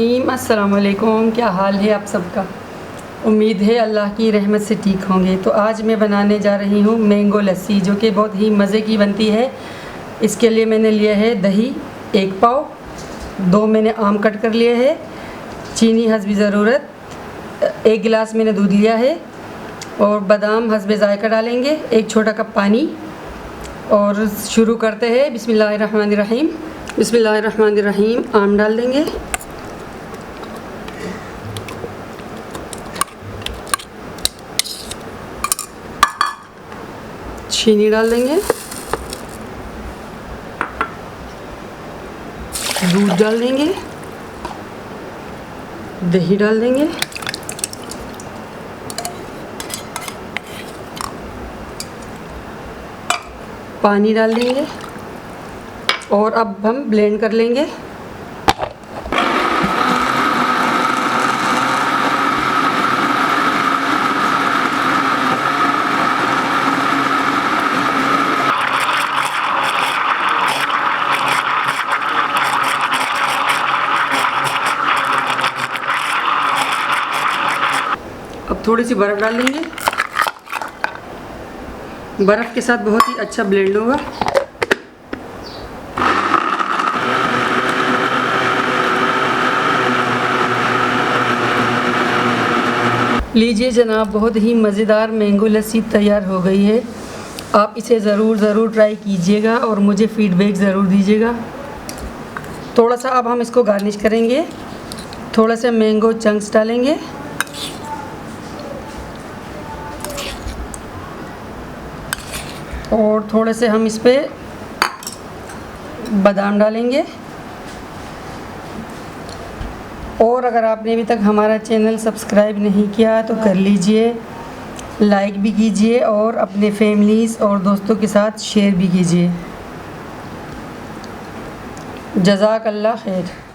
बिस्मिल्लाहिर्रहमानिर्रहीम। अस्सलाम वालेकुम। क्या हाल है आप सबका? उम्मीद है अल्लाह की रहमत से ठीक होंगे। तो आज मैं बनाने जा रही हूँ मैंगो लस्सी, जो कि बहुत ही मज़े की बनती है। इसके लिए मैंने लिया है दही 1 पाव, 2 मैंने आम कट कर लिए है, चीनी हस्बे ज़रूरत, 1 गिलास मैंने दूध लिया है और बादाम हस्बे ज़ायका डालेंगे, 1 छोटा कप पानी। और शुरू करते हैं। बिस्मिल्लाहिर्रहमानिर्रहीम। बिस्मिल्लाहिर्रहमानिर्रहीम। आम डाल देंगे, चीनी डाल देंगे, दूध डाल देंगे, दही डाल देंगे, पानी डाल देंगे और अब हम ब्लेंड कर लेंगे। अब थोड़ी सी बर्फ़ डाल देंगे। बर्फ़ के साथ बहुत ही अच्छा ब्लेंड होगा। लीजिए जनाब, बहुत ही मज़ेदार मैंगो लस्सी तैयार हो गई है। आप इसे ज़रूर ट्राई कीजिएगा और मुझे फ़ीडबैक ज़रूर दीजिएगा। थोड़ा सा अब हम इसको गार्निश करेंगे। थोड़ा सा मैंगो चंक्स डालेंगे और थोड़े से हम इस पे बादाम डालेंगे। और अगर आपने अभी तक हमारा चैनल सब्सक्राइब नहीं किया तो कर लीजिए, लाइक भी कीजिए और अपने फैमिलीज़ और दोस्तों के साथ शेयर भी कीजिए। जज़ाकल्लाह खैर।